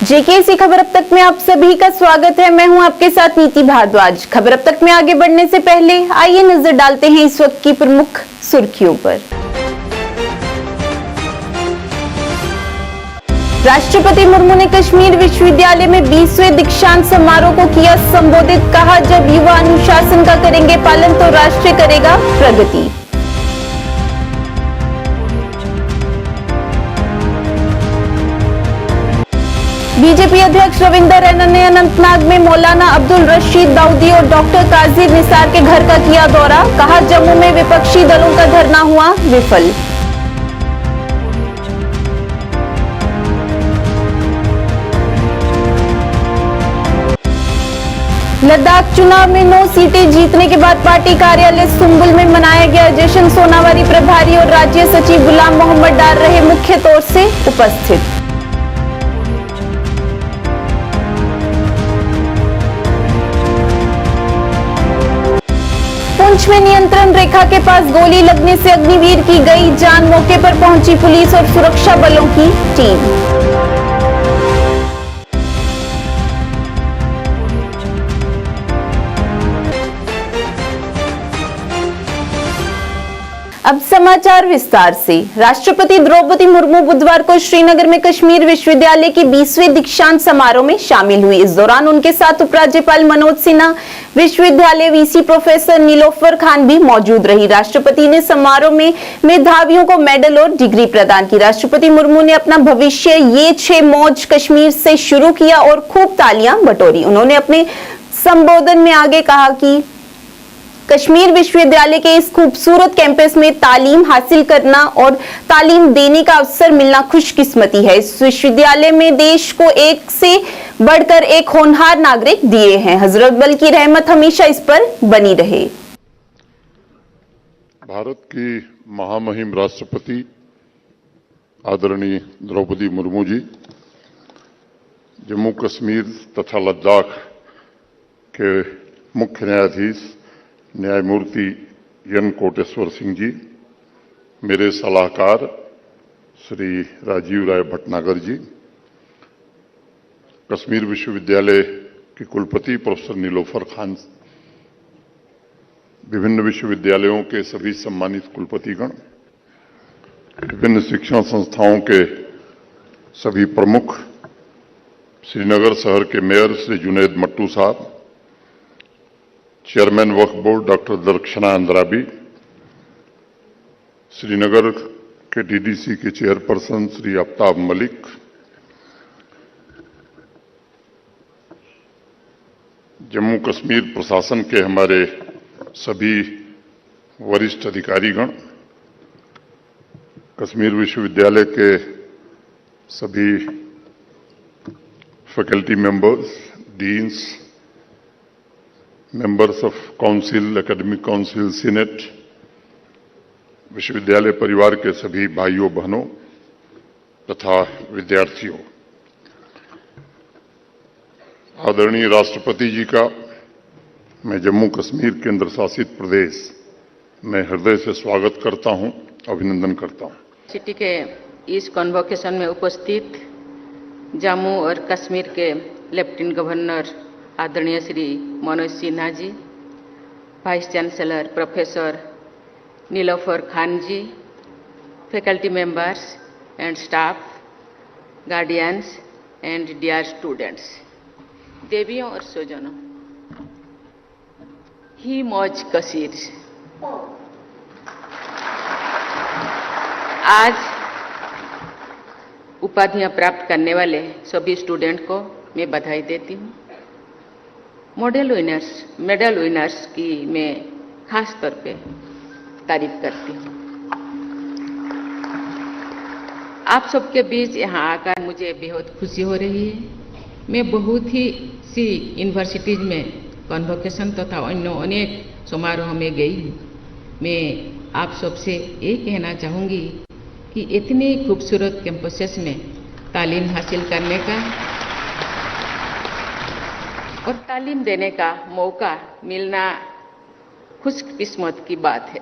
JKC खबर अब तक में आप सभी का स्वागत है। मैं हूं आपके साथ नीति भारद्वाज। खबर अब तक में आगे बढ़ने से पहले आइए नजर डालते हैं इस वक्त की प्रमुख सुर्खियों पर। राष्ट्रपति मुर्मू ने कश्मीर विश्वविद्यालय में 20वें दीक्षांत समारोह को किया संबोधित। कहा, जब युवा अनुशासन का करेंगे पालन तो राष्ट्र करेगा प्रगति। बीजेपी अध्यक्ष रविंदर रैना ने अनंतनाग में मौलाना अब्दुल रशीद दाऊदी और डॉक्टर काजी निसार के घर का किया दौरा। कहा, जम्मू में विपक्षी दलों का धरना हुआ विफल। लद्दाख चुनाव में 9 सीटें जीतने के बाद पार्टी कार्यालय सुम्बुल में मनाया गया जश्न। सोनावारी प्रभारी और राज्य सचिव गुलाम मोहम्मद डार रहे मुख्य तौर से उपस्थित। पुंछ में नियंत्रण रेखा के पास गोली लगने से अग्निवीर की गई जान। मौके पर पहुंची पुलिस और सुरक्षा बलों की टीम। अब समाचार विस्तार से। राष्ट्रपति द्रौपदी मुर्मू बुधवार को श्रीनगर में कश्मीर विश्वविद्यालय के 20वें दीक्षांत समारोह में शामिल हुई। इस दौरान उनके साथ उपराज्यपाल मनोज सिन्हा, विश्वविद्यालय वीसी प्रोफेसर नीलोफर खान भी मौजूद रही। राष्ट्रपति ने समारोह में मेधावियों को मेडल और डिग्री प्रदान की। राष्ट्रपति मुर्मू ने अपना भविष्य ये 6 मौज कश्मीर से शुरू किया और खूब तालियां बटोरी। उन्होंने अपने संबोधन में आगे कहा कि कश्मीर विश्वविद्यालय के इस खूबसूरत कैंपस में तालीम हासिल करना और तालीम देने का अवसर मिलना खुशकिस्मती है। इस विश्वविद्यालय में देश को एक से बढ़कर एक होनहार नागरिक दिए हैं। हजरत बल की रहमत हमेशा इस पर बनी रहे। भारत की महामहिम राष्ट्रपति आदरणीय द्रौपदी मुर्मू जी, जम्मू कश्मीर तथा लद्दाख के मुख्य न्यायाधीश न्यायमूर्ति एन कोटेश्वर सिंह जी, मेरे सलाहकार श्री राजीव राय भटनागर जी, कश्मीर विश्वविद्यालय के कुलपति प्रोफेसर नीलोफर खान, विभिन्न विश्वविद्यालयों के सभी सम्मानित कुलपतिगण, विभिन्न शिक्षण संस्थाओं के सभी प्रमुख, श्रीनगर शहर के मेयर श्री जुनैद मट्टू साहब, चेयरमैन वक्फ बोर्ड डॉक्टर दरक्षना अंद्राबी, श्रीनगर के डीडीसी के चेयरपर्सन श्री आफ्ताब मलिक, जम्मू कश्मीर प्रशासन के हमारे सभी वरिष्ठ अधिकारीगण, कश्मीर विश्वविद्यालय के सभी faculty members, deans, members of council, academic council, senate, विश्वविद्यालय परिवार के सभी भाइयों बहनों तथा विद्यार्थियों, आदरणीय राष्ट्रपति जी का मैं जम्मू कश्मीर केंद्र शासित प्रदेश में हृदय से स्वागत करता हूं, अभिनंदन करता हूं। सिटी के इस कन्वोकेशन में उपस्थित जम्मू और कश्मीर के लेफ्टिनेंट गवर्नर आदरणीय Shri Manoj Sinha ji, vice chancellor professor Nilofar Khan ji, faculty members and staff, guardians and dear students, देवियों और स्वजनों, ही मौज कश्मीर। आज उपाधियां प्राप्त करने वाले सभी स्टूडेंट को मैं बधाई देती हूँ। मेडल विनर्स की मैं खास तौर पे तारीफ करती हूँ। आप सबके बीच यहाँ आकर मुझे बेहद खुशी हो रही है। मैं बहुत ही सी यूनिवर्सिटीज में कन्वोकेशन तथा अन्य अनेक समारोह में गई हूँ। मैं आप सबसे ये कहना चाहूँगी कि इतनी खूबसूरत कैंपसेस में तालीम हासिल करने का और तालीम देने का मौका मिलना खुशकिस्मत की बात है।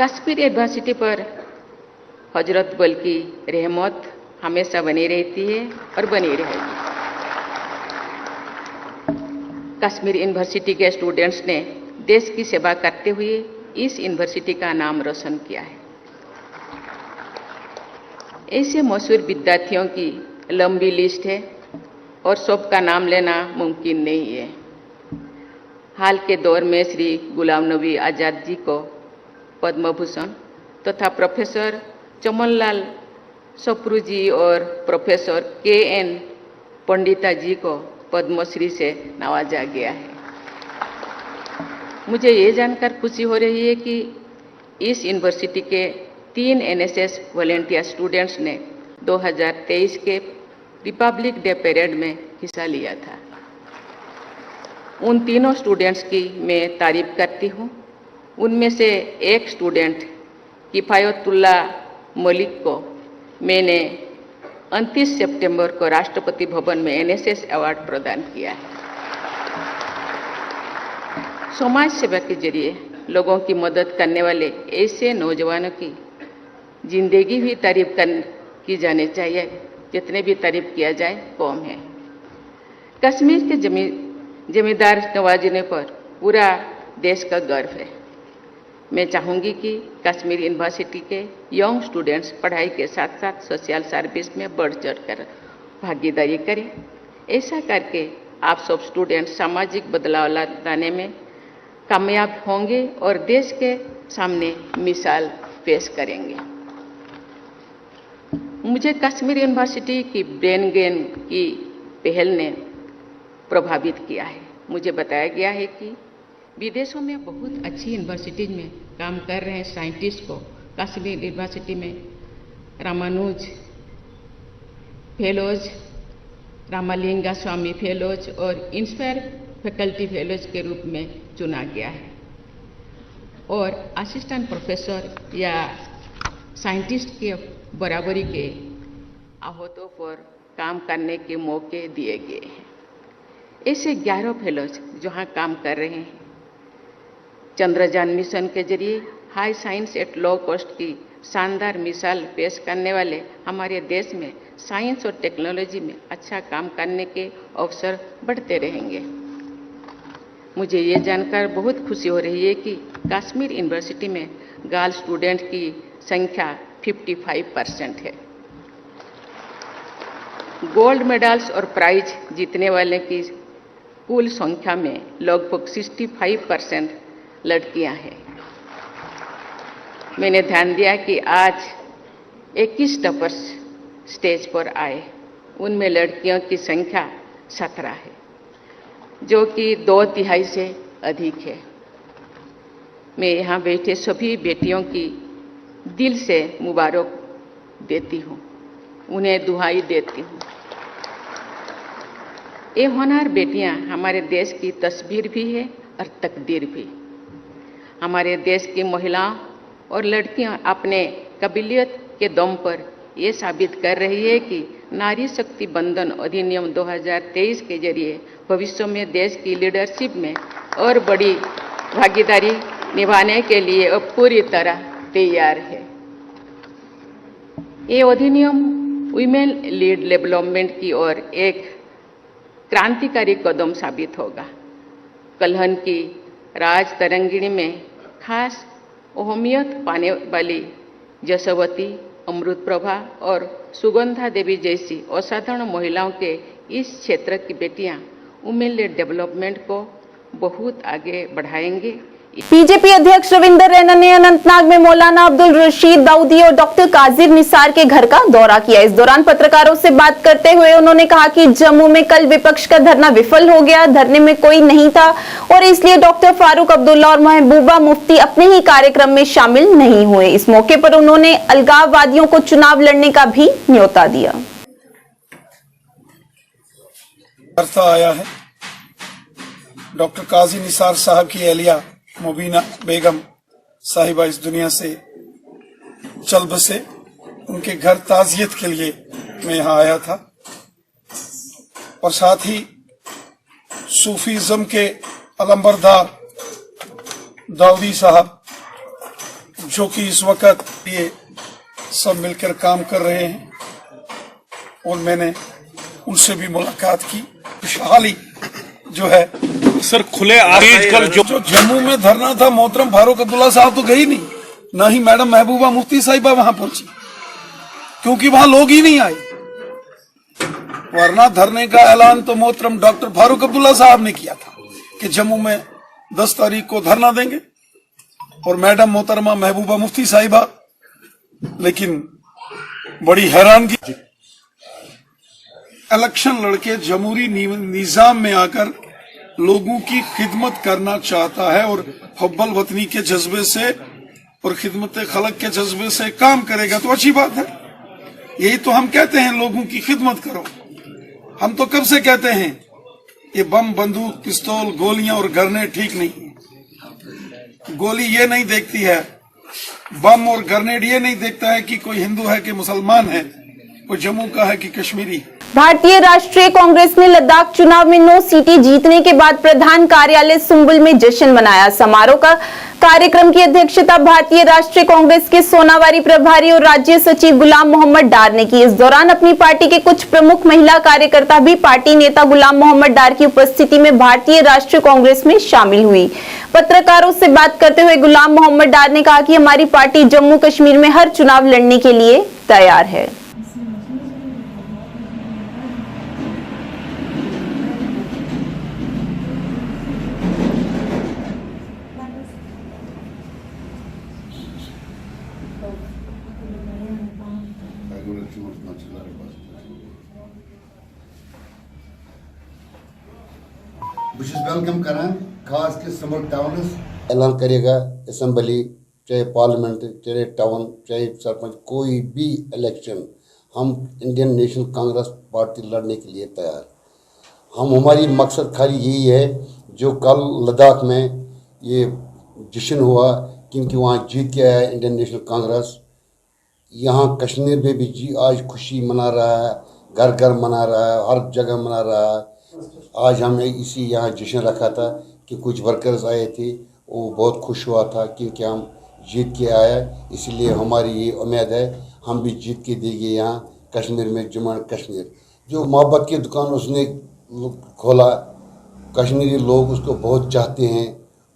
कश्मीर यूनिवर्सिटी पर हजरत बल की रहमत हमेशा बनी रहती है और बनी रहेगी। कश्मीर यूनिवर्सिटी के स्टूडेंट्स ने देश की सेवा करते हुए इस यूनिवर्सिटी का नाम रोशन किया है। ऐसे मशहूर विद्यार्थियों की लंबी लिस्ट है और सबका नाम लेना मुमकिन नहीं है। हाल के दौर में श्री गुलाम नबी आज़ाद जी को पद्म भूषण तथा प्रोफेसर चमनलाल सप्रू जी और प्रोफेसर के.एन. पंडिता जी को पद्मश्री से नवाजा गया है। मुझे ये जानकर खुशी हो रही है कि इस यूनिवर्सिटी के 3 एनएसएस वॉलंटियर स्टूडेंट्स ने 2023 के रिपब्लिक डे परेड में हिस्सा लिया था। उन तीनों स्टूडेंट्स की मैं तारीफ करती हूँ। उनमें से एक स्टूडेंट किफ़ायतुल्ला मलिक को मैंने 29 सितंबर को राष्ट्रपति भवन में एनएसएस अवार्ड प्रदान किया है। समाज सेवा के जरिए लोगों की मदद करने वाले ऐसे नौजवानों की जिंदगी भी तारीफ की जानी चाहिए। जितने भी तारीफ किया जाए कम है। कश्मीर के जमींदार नवाजने पर पूरा देश का गर्व है। मैं चाहूँगी कि कश्मीर यूनिवर्सिटी के यंग स्टूडेंट्स पढ़ाई के साथ साथ सोशल सर्विस में बढ़ चढ़कर भागीदारी करें। ऐसा करके आप सब स्टूडेंट सामाजिक बदलाव लाने में कामयाब होंगे और देश के सामने मिसाल पेश करेंगे। मुझे कश्मीर यूनिवर्सिटी की ब्रेन गेन की पहल ने प्रभावित किया है। मुझे बताया गया है कि विदेशों में बहुत अच्छी यूनिवर्सिटीज में काम कर रहे साइंटिस्ट को कश्मीर यूनिवर्सिटी में रामानुज फेलोज, रामालिंगा स्वामी फेलोज और इंस्पायर फैकल्टी फेलोज के रूप में चुना गया है और असिस्टेंट प्रोफेसर या साइंटिस्ट के बराबरी के अहदों पर काम करने के मौके दिए गए हैं। ऐसे 11 फेलोज जहाँ काम कर रहे हैं। चंद्रयान मिशन के जरिए high science at low cost की शानदार मिसाल पेश करने वाले हमारे देश में साइंस और टेक्नोलॉजी में अच्छा काम करने के अवसर बढ़ते रहेंगे। मुझे ये जानकर बहुत खुशी हो रही है कि कश्मीर यूनिवर्सिटी में गर्ल स्टूडेंट की संख्या 55% है। गोल्ड मेडल्स और प्राइज जीतने वाले की कुल संख्या में लगभग 65% लड़कियां हैं। मैंने ध्यान दिया कि आज 21 टॉपर्स स्टेज पर आए, उनमें लड़कियों की संख्या 17 है, जो कि 2/3 से अधिक है। मैं यहाँ बैठे सभी बेटियों की दिल से मुबारक देती हूँ, उन्हें दुहाई देती हूँ। ये होनहार बेटियाँ हमारे देश की तस्वीर भी है और तकदीर भी। हमारे देश की महिलाओं और लड़कियां अपने काबिलियत के दम पर ये साबित कर रही है कि नारी शक्ति बंधन अधिनियम 2023 के जरिए भविष्य में देश की लीडरशिप में और बड़ी भागीदारी निभाने के लिए अब पूरी तरह तैयार है। ये अधिनियम वीमेन लीड डेवलपमेंट की ओर एक क्रांतिकारी कदम साबित होगा। कलहन की राज तरंगिणी में खास अहमियत पाने वाली जसवती, अमृत प्रभा और सुगंधा देवी जैसी असाधारण महिलाओं के इस क्षेत्र की बेटियां वुमेन लेड डेवलपमेंट को बहुत आगे बढ़ाएंगे। बीजेपी अध्यक्ष रविंद्र रैना ने अनंतनाग में मौलाना अब्दुल रशीद दाऊदी और डॉक्टर काजिर निसार के घर का दौरा किया। इस दौरान पत्रकारों से बात करते हुए उन्होंने कहा कि जम्मू में कल विपक्ष का धरना विफल हो गया। धरने में कोई नहीं था और इसलिए डॉक्टर फारूक अब्दुल्ला और महबूबा मुफ्ती अपने ही कार्यक्रम में शामिल नहीं हुए। इस मौके पर उन्होंने अलगाववादियों को चुनाव लड़ने का भी न्योता दिया। आया है डॉक्टर काजी निसार साहब की एहलिया मुबीना बेगम साहिबा इस दुनिया से चल बसे। उनके घर ताजियत के लिए मैं यहाँ आया था और साथ ही सूफीज़म के अलंबरदार दाऊदी साहब, जो कि इस वक्त ये सब मिलकर काम कर रहे हैं, और मैंने उनसे भी मुलाकात की। खुशहाल ही जो है सर खुले आजकल जो जम्मू में धरना था, मोहतरम फारूक अब्दुल्ला साहब तो गई नहीं, ना ही मैडम महबूबा मुफ्ती साहिबा वहां पहुंची, क्योंकि वहां लोग ही नहीं आए। वरना धरने का ऐलान तो मोहतरम डॉक्टर फारूक अब्दुल्ला साहब ने किया था कि जम्मू में 10 तारीख को धरना देंगे, और मैडम मोहतरमा महबूबा मुफ्ती साहिबा, लेकिन बड़ी हैरानगी, इलेक्शन लड़के जमहूरी निजाम में आकर लोगों की खिदमत करना चाहता है और हब्बल वतनी के जज्बे से और खिदमत खलक के जज्बे से काम करेगा तो अच्छी बात है। यही तो हम कहते हैं, लोगों की खिदमत करो। हम तो कब से कहते हैं ये बम, बंदूक, पिस्तौल, गोलियां और ग्रेनेड ठीक नहीं है। गोली ये नहीं देखती है, बम और ग्रेनेड ये नहीं देखता है कि कोई हिंदू है कि मुसलमान है, कोई जम्मू का है कि कश्मीरी। भारतीय राष्ट्रीय कांग्रेस ने लद्दाख चुनाव में 9 सीटें जीतने के बाद प्रधान कार्यालय सुंबुल में जश्न मनाया। समारोह का कार्यक्रम की अध्यक्षता भारतीय राष्ट्रीय कांग्रेस के सोनावारी प्रभारी और राज्य सचिव गुलाम मोहम्मद डार ने की। इस दौरान अपनी पार्टी के कुछ प्रमुख महिला कार्यकर्ता भी पार्टी नेता गुलाम मोहम्मद डार की उपस्थिति में भारतीय राष्ट्रीय कांग्रेस में शामिल हुई। पत्रकारों से बात करते हुए गुलाम मोहम्मद डार ने कहा कि हमारी पार्टी जम्मू कश्मीर में हर चुनाव लड़ने के लिए तैयार है। वेलकम करान खास के समर टाउन ऐलान करेगा असेंबली, चाहे पार्लियामेंट, चाहे टाउन, चाहे सरपंच, कोई भी इलेक्शन हम इंडियन नेशनल कांग्रेस पार्टी लड़ने के लिए तैयार। हमारी मकसद खाली यही है, जो कल लद्दाख में ये जश्न हुआ क्योंकि वहाँ जीत के आया इंडियन नेशनल कांग्रेस, यहाँ कश्मीर में भी आज खुशी मना रहा है, घर घर मना रहा है, हर जगह मना रहा है। आज हमने इसी यहाँ जश्न रखा था कि कुछ वर्कर्स आए थे, वो बहुत खुश हुआ था क्योंकि हम जीत के आए, इसलिए हमारी ये उम्मीद है हम भी जीत के देंगे यहाँ कश्मीर में। जम्मू एंड कश्मीर जो मोहब्बत की दुकान उसने खोला, कश्मीरी लोग उसको बहुत चाहते हैं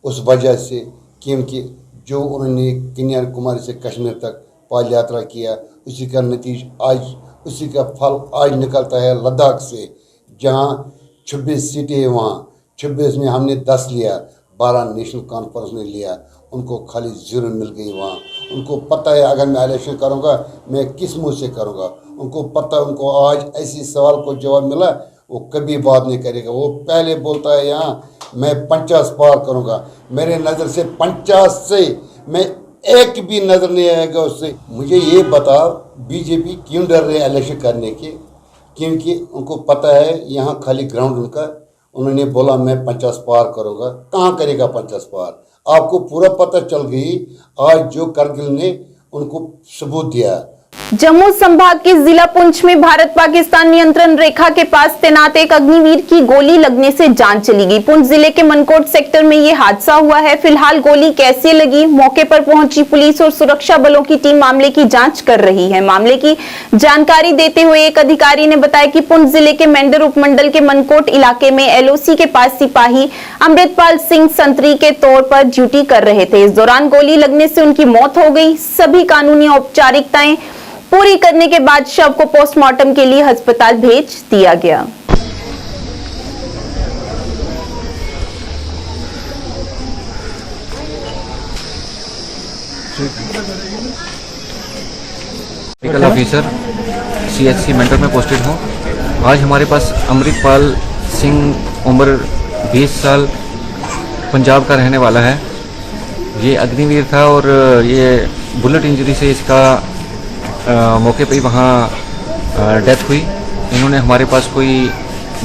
उस वजह से, क्योंकि जो उन्होंने कन्याकुमारी से कश्मीर तक पाद यात्रा किया, उसी का नतीजा आज, उसी का फल आज निकलता है लद्दाख से, जहाँ 26 सीटें हैं, वहाँ 26 में हमने 10 लिया, 12 नेशनल कॉन्फ्रेंस ने लिया, उनको खाली 0 मिल गई वहाँ। उनको पता है अगर मैं इलेक्शन करूँगा मैं किस मुँह से करूँगा, उनको पता है, उनको आज ऐसी सवाल को जवाब मिला, वो कभी बात नहीं करेगा। वो पहले बोलता है यहाँ मैं 50 पार करूँगा, मेरे नज़र से 50 से मैं एक भी नज़र नहीं आएगा उससे। मुझे ये बताओ बीजेपी क्यों डर रहे हैं इलेक्शन करने के? क्योंकि उनको पता है यहाँ खाली ग्राउंड उनका, उन्होंने बोला मैं 50 पार करूँगा, कहाँ करेगा 50 पार? आपको पूरा पता चल गई आज जो करगिल ने उनको सबूत दिया। जम्मू संभाग के जिला पुंछ में भारत पाकिस्तान नियंत्रण रेखा के पास तैनात एक अग्निवीर की गोली लगने से जान चली गई। पुंछ जिले के मनकोट सेक्टर में ये हादसा हुआ है। फिलहाल गोली कैसे लगी, मौके पर पहुंची पुलिस और सुरक्षा बलों की टीम मामले की जांच कर रही है। मामले की जानकारी देते हुए एक अधिकारी ने बताया कि पुंछ जिले के मेंढर उपमंडल के मनकोट इलाके में LOC के पास सिपाही अमृतपाल सिंह संतरी के तौर पर ड्यूटी कर रहे थे। इस दौरान गोली लगने से उनकी मौत हो गई। सभी कानूनी औपचारिकताएं पूरी करने के बाद शव को पोस्टमार्टम के लिए अस्पताल भेज दिया गया। मेडिकल ऑफिसर CHC मेंटर में पोस्टेड हूँ। आज हमारे पास अमृतपाल सिंह उम्र 20 साल पंजाब का रहने वाला है। ये अग्निवीर था और ये बुलेट इंजरी से इसका मौके पे ही वहाँ डेथ हुई। इन्होंने हमारे पास कोई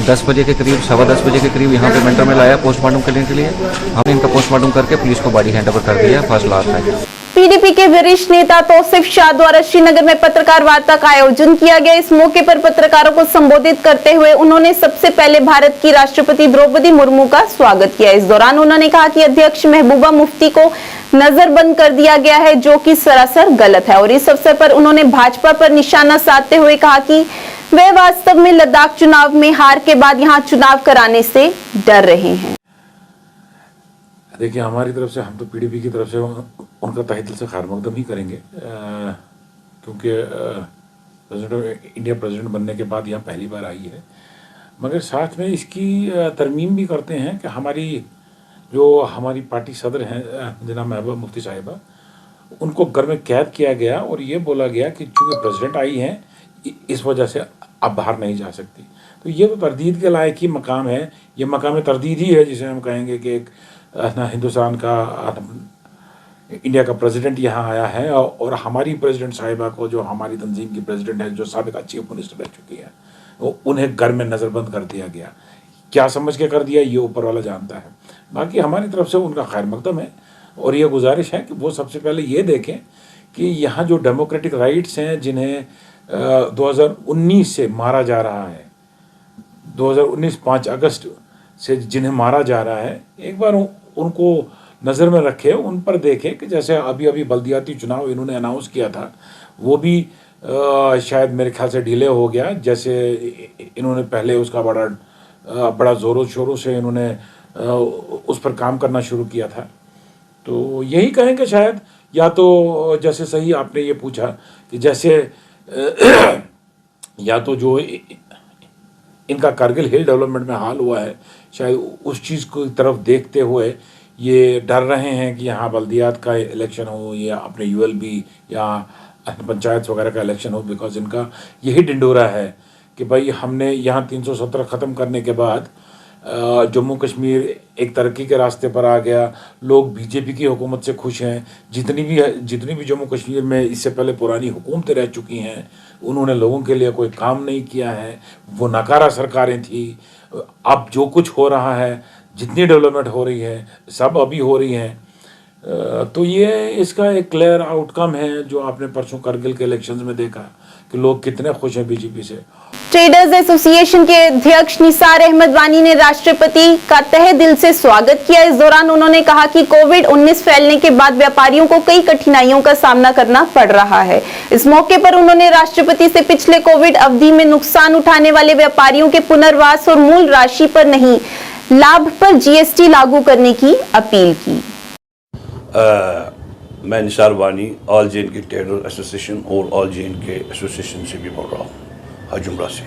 10 बजे के करीब, 10:15 बजे के करीब यहाँ पे मेंटर में लाया पोस्टमार्टम करने के लिए। हमने इनका पोस्टमार्टम करके पुलिस को बॉडी हैंड ओवर कर दिया फर्स्ट लास्ट में। PDP के वरिष्ठ नेता तौसीफ शाह द्वारा श्रीनगर में पत्रकार वार्ता का आयोजन किया गया। इस मौके पर पत्रकारों को संबोधित करते हुए उन्होंने सबसे पहले भारत की राष्ट्रपति द्रौपदी मुर्मू का स्वागत किया। इस दौरान उन्होंने कहा कि अध्यक्ष महबूबा मुफ्ती को नजरबंद कर दिया गया है, जो कि सरासर गलत है। और इस अवसर पर उन्होंने भाजपा पर निशाना साधते हुए कहा कि वे वास्तव में लद्दाख चुनाव में हार के बाद यहां चुनाव कराने से डर रहे हैं। देखिए, हमारी तरफ से हम तो पीडीपी की तरफ से उनका तहे दिल से खैर मकदम ही करेंगे, क्योंकि इंडिया प्रेसिडेंट बनने के बाद यहाँ पहली बार आई है। मगर साथ में इसकी तरमीम भी करते हैं कि हमारी पार्टी सदर हैं जनाब महबूबा मुफ्ती साहिबा, उनको घर में कैद किया गया और ये बोला गया कि चूँकि प्रेसिडेंट आई हैं इस वजह से अब बाहर नहीं जा सकती। तो ये तो तरदीद के लायक ही मकाम है, ये मकाम तरदीद ही है जिसे हम कहेंगे कि एक हिंदुस्तान का इंडिया का प्रेसिडेंट यहाँ आया है और हमारी प्रेसिडेंट साहिबा को, जो हमारी तंजीम की प्रेसिडेंट है, जो साबिक़ चीफ मिनिस्टर रह चुकी है, उन्हें घर में नज़रबंद कर दिया गया। क्या समझ के कर दिया ये ऊपर वाला जानता है। बाकी हमारी तरफ से उनका खैर मकदम है और ये गुजारिश है कि वो सबसे पहले ये देखें कि यहाँ जो डेमोक्रेटिक राइट्स हैं जिन्हें 2019 से मारा जा रहा है, 2019 5 अगस्त से जिन्हें मारा जा रहा है, एक बार उनको नज़र में रखें, उन पर देखें कि जैसे अभी बल्दियाती चुनाव इन्होंने अनाउंस किया था वो भी शायद मेरे ख्याल से डिले हो गया। जैसे इन्होंने पहले उसका बड़ा ज़ोरों शोरों से इन्होंने उस पर काम करना शुरू किया था। तो यही कहें कि शायद या तो जैसे सही आपने ये पूछा कि जैसे या तो जो इनका कारगिल हिल डेवलपमेंट में हाल हुआ है, शायद उस चीज़ को तरफ देखते हुए ये डर रहे हैं कि यहाँ बल्दियात का इलेक्शन हो या अपने यूएलबी या पंचायत वगैरह का इलेक्शन हो, बिकॉज इनका यही डिंडोरा है कि भाई हमने यहाँ 317 ख़त्म करने के बाद जम्मू कश्मीर एक तरक्की के रास्ते पर आ गया, लोग बीजेपी की हुकूमत से खुश हैं। जितनी भी जम्मू कश्मीर में इससे पहले पुरानी हुकूमतें रह चुकी हैं उन्होंने लोगों के लिए कोई काम नहीं किया है, वो नाकारा सरकारें थी। अब जो कुछ हो रहा है, जितनी डेवलपमेंट हो रही है, सब अभी हो रही है। तो ये इसका एक क्लियर आउटकम है जो आपने परसों करगिल के इलेक्शंस में देखा कि लोग कितने खुश हैं बीजेपी से। ट्रेडर्स एसोसिएशन के अध्यक्ष निसार अहमद वानी ने राष्ट्रपति का तहे दिल से स्वागत किया। इस दौरान उन्होंने कहा कि कोविड-19 फैलने के बाद व्यापारियों को कई कठिनाइयों का सामना करना पड़ रहा है। इस मौके पर उन्होंने राष्ट्रपति से पिछले कोविड अवधि में नुकसान उठाने वाले व्यापारियों के पुनर्वास और मूल राशि पर नहीं, लाभ पर जीएसटी लागू करने की अपील की। मैं निसार वानी ऑल जे.एंड.के ट्रेडर एसोसिएशन और ऑल जे.एंड.के एसोसिएशन से भी बोल रहा हूँ, हजुमरा से।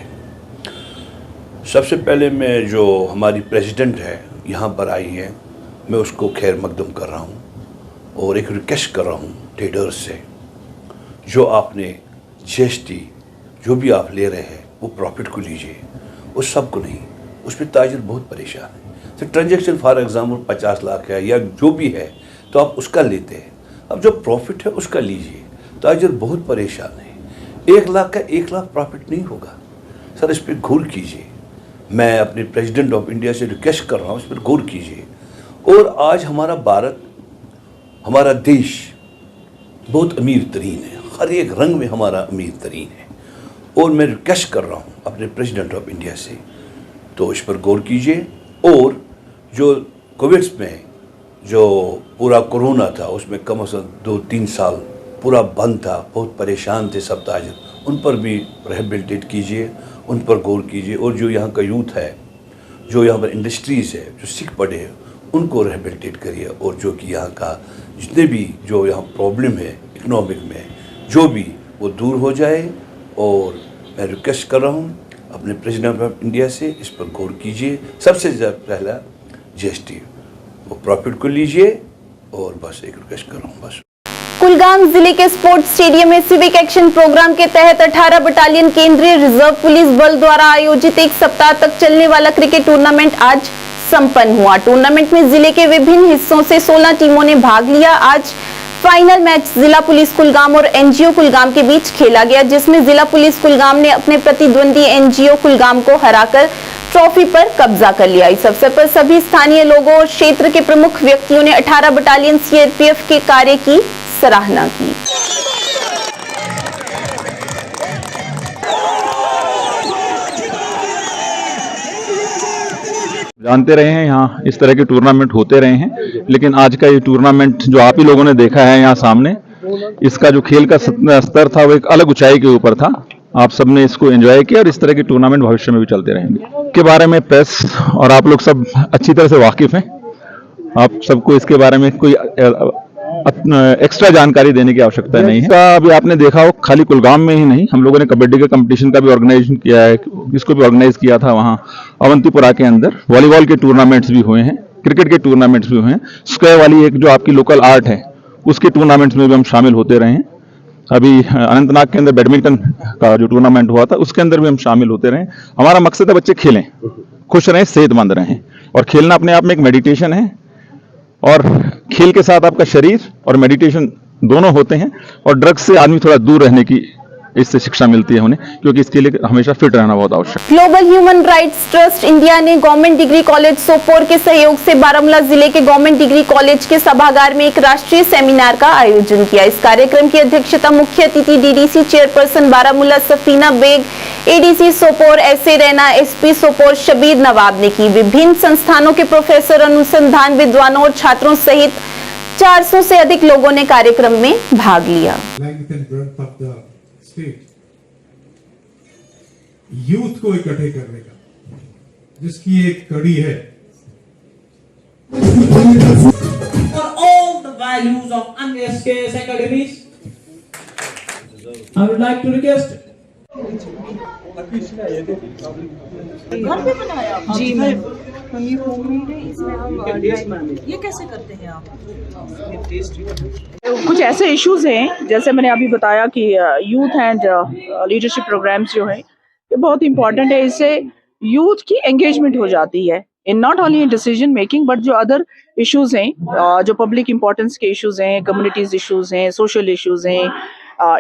सबसे पहले मैं जो हमारी प्रेसिडेंट है यहाँ पर आई है, मैं उसको खैर मकदम कर रहा हूँ और एक रिक्वेस्ट कर रहा हूँ ट्रेडर्स से, जो आपने जीएसटी जो भी आप ले रहे हैं वो प्रॉफिट को लीजिए, उस सब को नहीं। उस पर ताजिर बहुत परेशान है। तो ट्रांजेक्शन फॉर एग्जाम्पल 50 लाख है या जो भी है तो आप उसका लेते हैं, अब जो प्रॉफिट है उसका लीजिए। ताजिर बहुत परेशान है, 1 लाख का 1 लाख प्रॉफिट नहीं होगा। सर इस पर गौर कीजिए, मैं अपने प्रेसिडेंट ऑफ इंडिया से रिक्वेस्ट कर रहा हूँ, इस पर गौर कीजिए। और आज हमारा भारत, हमारा देश बहुत अमीर तरीन है, हर एक रंग में हमारा अमीर तरीन है। और मैं रिक्वेस्ट कर रहा हूँ अपने प्रेसिडेंट ऑफ इंडिया से, तो इस पर गौर कीजिए। और जो कोविड में जो पूरा कोरोना था उसमें कम से कम 2-3 साल पूरा बंद था, बहुत परेशान थे सब ताजिर, उन पर भी रिहेबिलिटेट कीजिए, उन पर गौर कीजिए। और जो यहाँ का यूथ है, जो यहाँ पर इंडस्ट्रीज़ है, जो सीख पड़े हैं, उनको रिहेबिलिटेट करिए। और जो कि यहाँ का जितने भी जो यहाँ प्रॉब्लम है इकोनॉमिक में, जो भी वो दूर हो जाए। और मैं रिक्वेस्ट कर रहा हूँ अपने प्रेसिडेंट ऑफ इंडिया से, इस पर गौर कीजिए। सबसे पहला जीएसटी वो प्रॉफिट को लीजिए। और बस एक रिक्वेस्ट कर रहा हूँ बस। कुलगाम जिले के स्पोर्ट्स स्टेडियम में सिविक एक्शन प्रोग्राम के तहत 18 बटालियन केंद्रीय रिजर्व पुलिस बल द्वारा आयोजित 1 सप्ताह तक चलने वाला क्रिकेट टूर्नामेंट आज संपन्न हुआ। टूर्नामेंट में जिले के विभिन्न हिस्सों से 16 टीमों ने भाग लिया। आज फाइनल मैच जिला पुलिस कुलगाम और एनजीओ कुलगाम के बीच खेला गया, जिसमें जिला पुलिस कुलगाम ने अपने प्रतिद्वंदी एनजीओ कुलगाम को हराकर ट्रॉफी पर कब्जा कर लिया। इस अवसर पर सभी स्थानीय लोगों और क्षेत्र के प्रमुख व्यक्तियों ने 18 बटालियन सीआरपीएफ के कार्य की सराहना की। जानते रहे हैं यहाँ इस तरह के टूर्नामेंट होते रहे हैं, लेकिन आज का ये टूर्नामेंट जो आप ही लोगों ने देखा है यहाँ सामने, इसका जो खेल का स्तर था वो एक अलग ऊंचाई के ऊपर था। आप सबने इसको एंजॉय किया और इस तरह के टूर्नामेंट भविष्य में भी चलते रहेंगे। के बारे में प्रेस और आप लोग सब अच्छी तरह से वाकिफ हैं। आप सबको इसके बारे में कोई एक्स्ट्रा जानकारी देने की आवश्यकता नहीं है। अभी आपने देखा हो, खाली कुलगाम में ही नहीं, हम लोगों ने कबड्डी के कंपटीशन का भी ऑर्गेनाइजेशन किया है, इसको भी ऑर्गेनाइज किया था वहाँ अवंतीपुरा के अंदर। वॉलीबॉल के टूर्नामेंट्स भी हुए हैं, क्रिकेट के टूर्नामेंट्स भी हुए हैं, स्क्वायर वाली एक जो आपकी लोकल आर्ट है उसके टूर्नामेंट्स में भी हम शामिल होते रहे हैं। अभी अनंतनाग के अंदर बैडमिंटन का जो टूर्नामेंट हुआ था उसके अंदर भी हम शामिल होते रहे। हमारा मकसद है बच्चे खेलें, खुश रहें, सेहतमंद रहें, और खेलना अपने आप में एक मेडिटेशन है, और खेल के साथ आपका शरीर और मेडिटेशन दोनों होते हैं, और ड्रग्स से आदमी थोड़ा दूर रहने की इससे शिक्षा मिलती है उन्हें, क्योंकि इसके लिए हमेशा फिट रहना बहुत आवश्यक है। Global human rights trust India ने गवर्नमेंट डिग्री कॉलेज सोपोर के सहयोग से बारामूला जिले के गवर्नमेंट डिग्री कॉलेज के सभागार में एक राष्ट्रीय सेमिनार का आयोजन किया। इस कार्यक्रम की अध्यक्षता मुख्य अतिथि DDC chairperson Baramulla Safina Baig, ADC Sopore SA Raina, SP Sopore Shabir Nawab ने की। विभिन्न संस्थानों के प्रोफेसर, अनुसंधान विद्वानों और छात्रों सहित 400 से अधिक लोगों ने कार्यक्रम में भाग लिया। यूथ को इकट्ठे करने का, जिसकी एक कड़ी है, for all the values of UNSKS academies, I would like to request. घर पे बनाया आप? जी मैम, हम ये होममेड है, इसमें हम ये कैसे करते हैं आप? कुछ ऐसे इश्यूज हैं, जैसे मैंने अभी बताया कि यूथ एंड लीडरशिप प्रोग्राम्स जो हैं ये बहुत इंपॉर्टेंट है। इससे यूथ की एंगेजमेंट हो जाती है in not only in decision making, but जो अदर इश्यूज हैं, जो पब्लिक इंपॉर्टेंस के इश्यूज हैं, कम्युनिटीज इश्यूज हैं, सोशल इश्यूज हैं,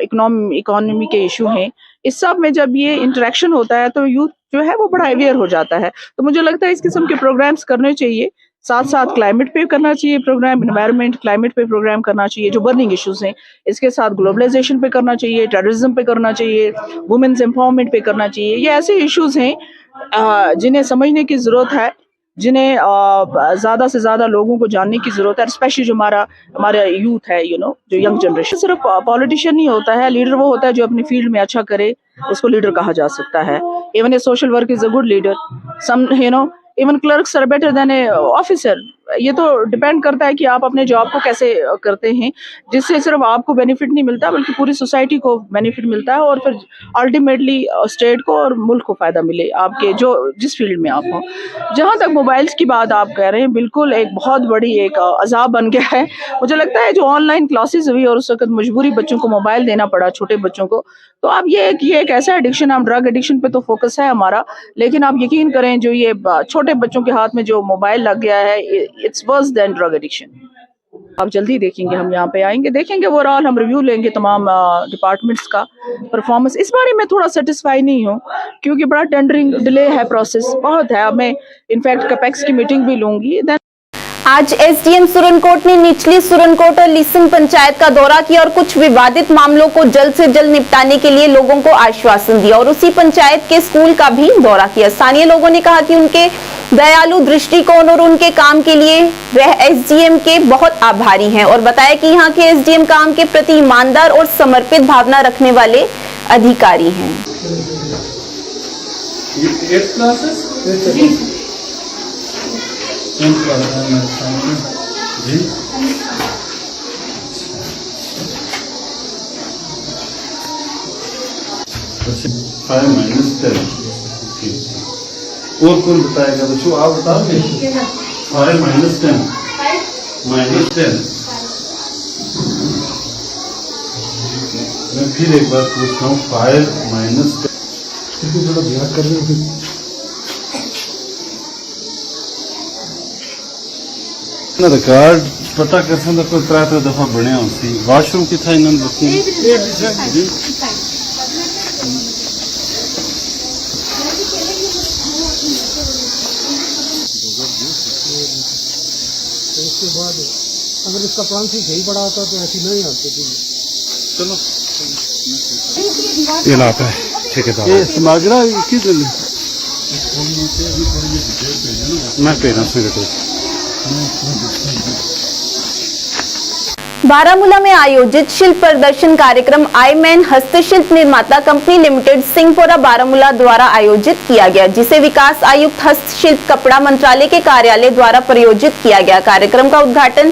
इकोनॉमी के इशू हैं, इस सब में जब ये इंटरेक्शन होता है तो यूथ जो है वो बड़ा अवेयर हो जाता है। तो मुझे लगता है इस किस्म के प्रोग्राम्स करने चाहिए। साथ साथ क्लाइमेट पे करना चाहिए प्रोग्राम, एनवायरनमेंट क्लाइमेट पे प्रोग्राम करना चाहिए जो बर्निंग इश्यूज हैं। इसके साथ ग्लोबलाइजेशन पे करना चाहिए, टेररिज्म पे करना चाहिए, वुमेन्स एम्पावरमेंट पे करना चाहिए। ये ऐसे इश्यूज हैं जिन्हें समझने की जरूरत है, जिन्हें ज्यादा से ज्यादा लोगों को जानने की जरूरत है, स्पेशली जो हमारा यूथ है, जो यंग जनरेशन। सिर्फ पॉलिटिशियन नहीं होता है, लीडर वो होता है जो अपनी फील्ड में अच्छा करे, उसको लीडर कहा जा सकता है। Even a social work is a good leader, some even clerks are better than a officer. ये तो डिपेंड करता है कि आप अपने जॉब को कैसे करते हैं, जिससे सिर्फ आपको बेनिफिट नहीं मिलता बल्कि पूरी सोसाइटी को बेनिफिट मिलता है, और फिर अल्टीमेटली स्टेट को और मुल्क को फायदा मिले आपके जिस फील्ड में आप हो। जहाँ तक मोबाइल्स की बात आप कह रहे हैं, बिल्कुल एक बहुत बड़ी एक अजाब बन गया है। मुझे लगता है जो ऑनलाइन क्लासेस हुई और उस वक्त मजबूरी बच्चों को मोबाइल देना पड़ा, छोटे बच्चों को, तो अब ये एक ऐसा एडिक्शन, हम ड्रग एडिक्शन पे तो फोकस है हमारा, लेकिन आप यकीन करें जो ये छोटे बच्चों के हाथ में जो मोबाइल लग गया है, it's worse than drug addiction. आप जल्दी देखेंगे, हम यहाँ पे आएंगे, देखेंगे ओवरऑल, हम रिव्यू लेंगे तमाम डिपार्टमेंट्स का परफॉर्मेंस। इस बारे में थोड़ा सेटिस्फाई नहीं हूँ क्योंकि बड़ा टेंडरिंग डिले है, प्रोसेस बहुत है। अब मैं इनफैक्ट कैपेक्स की मीटिंग भी लूंगी। आज एसडीएम सुरनकोट ने निचली सुरनकोट और लिसिंग पंचायत का दौरा किया और कुछ विवादित मामलों को जल्द से जल्द निपटाने के लिए लोगों को आश्वासन दिया, और उसी पंचायत के स्कूल का भी दौरा किया। स्थानीय लोगों ने कहा कि उनके दयालु दृष्टिकोण और उनके काम के लिए वह एसडीएम के बहुत आभारी हैं, और बताया कि यहाँ के एसडीएम काम के प्रति ईमानदार और समर्पित भावना रखने वाले अधिकारी हैं। और कौन बताएगा बच्चों? आप बताओगे। 5 -10 -10। मैं फिर एक बार पूछता हूँ, 5 -10 थोड़ा ध्यान कर लो। रिकॉर्ड पता कर सकता कोई 3 दफा बने उसी वाशरूम की था इन्होंने उसके बाद अगर इसका प्लान ठीक ही पड़ा होता तो ऐसी नहीं आती थी। चलो ये लाता है ठेकेदार, ये समागरा किस मैं पेरेंट्स में बारामूला में आयोजित शिल्प प्रदर्शन कार्यक्रम आईमैन हस्तशिल्प निर्माता कंपनी लिमिटेड सिंहपुरा बारामूला द्वारा आयोजित किया गया, जिसे विकास आयुक्त हस्तशिल्प कपड़ा मंत्रालय के कार्यालय द्वारा प्रायोजित किया गया। कार्यक्रम का उद्घाटन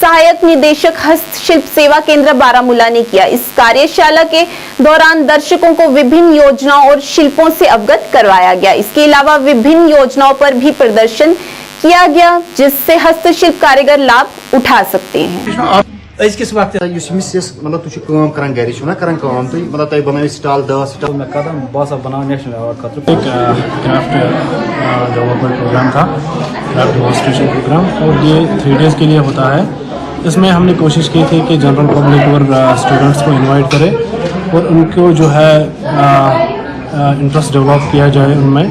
सहायक निदेशक हस्तशिल्प सेवा केंद्र बारामूला ने किया। इस कार्यशाला के दौरान दर्शकों को विभिन्न योजनाओं और शिल्पों से अवगत करवाया गया। इसके अलावा विभिन्न योजनाओं पर भी प्रदर्शन किया गया, जिससे हस्तशिल्प कारीगर लाभ उठा सकते हैं। अजकिस वक्त मतलब तुझ काम करान घर ना करान काम तो मतलब तुम बनाओ स्टॉल 10 स्टॉल में कदम बस अब बनाओ नेशनल अवार्ड खतरे एक क्राफ्ट डेवलपमेंट प्रोग्राम था, क्राफ्ट डेमोन्स्ट्रेशन प्रोग्राम, और ये 3 डेज़ के लिए होता है। इसमें हमने कोशिश की थी कि जनरल पब्लिक और स्टूडेंट्स को इनवाइट करें और उनको जो है इंटरेस्ट डेवलप किया जाए उनमें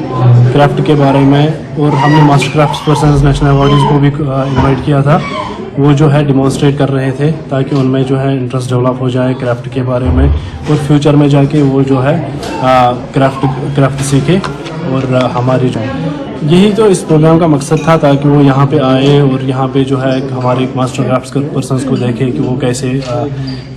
क्राफ्ट के बारे में। और हमने master craft person national awardees को भी इनवाइट किया था। वो जो है डिमॉन्स्ट्रेट कर रहे थे ताकि उनमें जो है इंटरेस्ट डेवलप हो जाए क्राफ्ट के बारे में, और फ्यूचर में जाके वो जो है क्राफ्ट सीखे। और हमारी जो यही तो इस प्रोग्राम का मकसद था, ताकि वो यहाँ पे आए और यहाँ पे जो है हमारे मास्टर क्राफ्ट पर्सन्स को देखें कि वो कैसे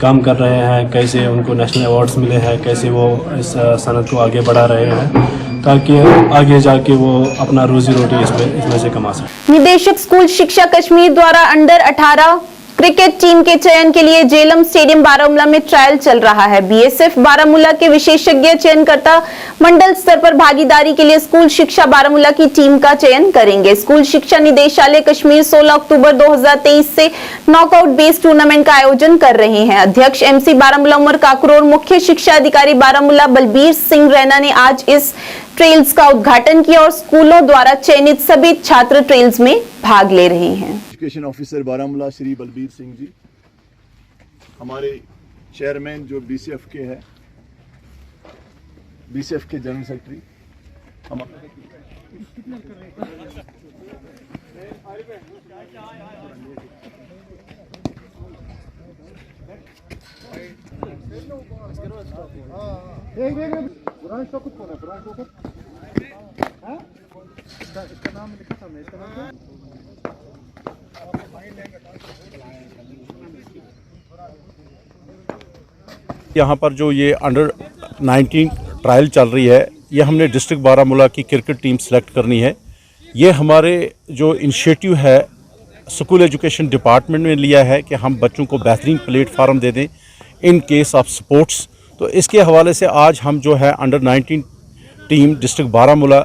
काम कर रहे हैं, कैसे उनको नेशनल अवार्ड्स मिले हैं, कैसे वो इस सनत को आगे बढ़ा रहे हैं, ताकि आगे जाके वो अपना रोजी रोटी इसमें से कमा सकें। निदेशक स्कूल शिक्षा कश्मीर द्वारा अंडर 18 क्रिकेट टीम के चयन के लिए जेलम स्टेडियम बारामूला में ट्रायल चल रहा है। बीएसएफ बारामूला के विशेषज्ञ चयनकर्ता मंडल स्तर पर भागीदारी के लिए स्कूल शिक्षा बारामूला की टीम का चयन करेंगे। स्कूल शिक्षा निदेशालय कश्मीर 16 अक्टूबर 2023 से नॉकआउट बेस्ड टूर्नामेंट का आयोजन कर रहे हैं। अध्यक्ष एमसी बारामूला उमर काकुर और मुख्य शिक्षा अधिकारी बारामूला बलबीर सिंह रैना ने आज इस ट्रेल्स का उद्घाटन किया और स्कूलों द्वारा चयनित सभी छात्र ट्रेल्स में भाग ले रहे हैं। एजुकेशन ऑफिसर बारामूला श्री बलबीर सिंह जी, हमारे चेयरमैन जो बीसीएफ के है, बीसीएफ के जनरल सेक्रेटरी इसका नाम लिखा था, मैं इसका नाम यहाँ पर जो ये अंडर 19 ट्रायल चल रही है, ये हमने डिस्ट्रिक्ट बारामूला की क्रिकेट टीम सेलेक्ट करनी है। ये हमारे जो इनिशिएटिव है स्कूल एजुकेशन डिपार्टमेंट में लिया है कि हम बच्चों को बेहतरीन प्लेटफार्म दे दें इन केस ऑफ स्पोर्ट्स। तो इसके हवाले से आज हम जो है under 19 team district Baramulla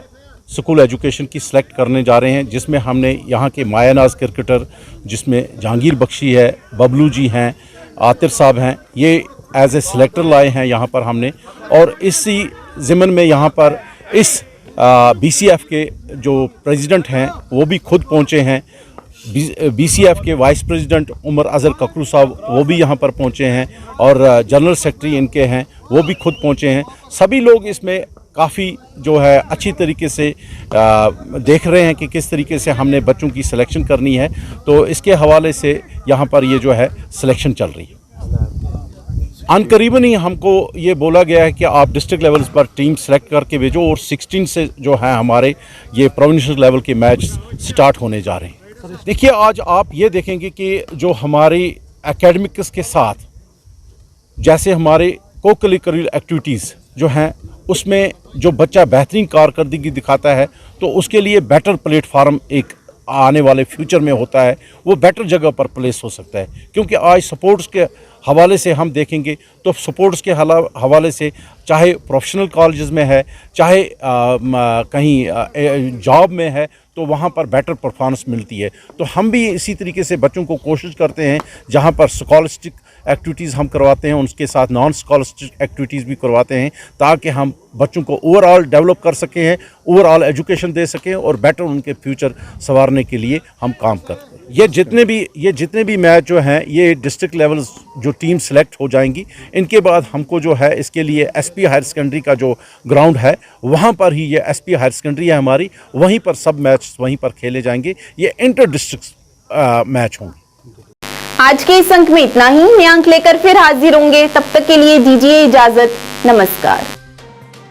school education की सिलेक्ट करने जा रहे हैं, जिसमें हमने यहाँ के मायानाज क्रिकेटर, जिसमें जहांगीर बख्शी है, बबलू जी हैं, आतिर साहब हैं, ये एज ए सिलेक्टर लाए हैं यहाँ पर हमने। और इसी ज़िमन में यहाँ पर इस बीसीएफ के जो प्रेसिडेंट हैं वो भी खुद पहुँचे हैं। बीसीएफ के वाइस प्रेसिडेंट उमर अजहर ककरू साहब वो भी यहाँ पर पहुँचे हैं, और जनरल सेक्रेटरी इनके हैं वो भी खुद पहुँचे हैं। सभी लोग इसमें काफ़ी जो है अच्छी तरीके से देख रहे हैं कि किस तरीके से हमने बच्चों की सिलेक्शन करनी है। तो इसके हवाले से यहाँ पर ये जो है सिलेक्शन चल रही है। अनकरीबन ही हमको ये बोला गया है कि आप डिस्ट्रिक्ट लेवल पर टीम सेलेक्ट करके भेजो, और 16 से जो है हमारे ये प्रोविंशियल लेवल के मैच स्टार्ट होने जा रहे हैं। देखिए, आज आप ये देखेंगे कि जो हमारी एकेडमिक्स के साथ जैसे हमारे को करिकुलर एक्टिविटीज़ जो हैं उसमें जो बच्चा बेहतरीन कारकर्दगी दिखाता है तो उसके लिए बेटर प्लेटफार्म एक आने वाले फ्यूचर में होता है, वो बेटर जगह पर प्लेस हो सकता है। क्योंकि आज स्पोर्ट्स के हवाले से हम देखेंगे तो स्पोर्ट्स के हवाले से चाहे प्रोफेशनल कॉलेजेस में है, चाहे कहीं जॉब में है, तो वहाँ पर बेटर परफॉर्मेंस मिलती है। तो हम भी इसी तरीके से बच्चों को कोशिश करते हैं, जहाँ पर स्कॉलस्टिक एक्टिविटीज़ हम करवाते हैं उनके साथ नॉन स्कॉलस्टिक एक्टिविटीज़ भी करवाते हैं, ताकि हम बच्चों को ओवरऑल डेवलप कर सकें हैं, ओवरऑल एजुकेशन दे सकें और बेटर उनके फ्यूचर संवारने के लिए हम काम करते हैं। ये जितने भी मैच जो हैं ये डिस्ट्रिक्ट लेवल जो टीम सेलेक्ट हो जाएंगी, इनके बाद हमको जो है इसके लिए एसपी हायर सेकेंडरी का जो ग्राउंड है वहाँ पर ही, ये एसपी हायर सेकेंडरी है हमारी, वहीं पर सब मैच वहीं पर खेले जाएंगे। ये इंटर डिस्ट्रिक्ट मैच होंगे। आज के इस अंक में इतना ही। नए अंक लेकर फिर हाजिर होंगे, तब तक के लिए दीजिए इजाजत। नमस्कार।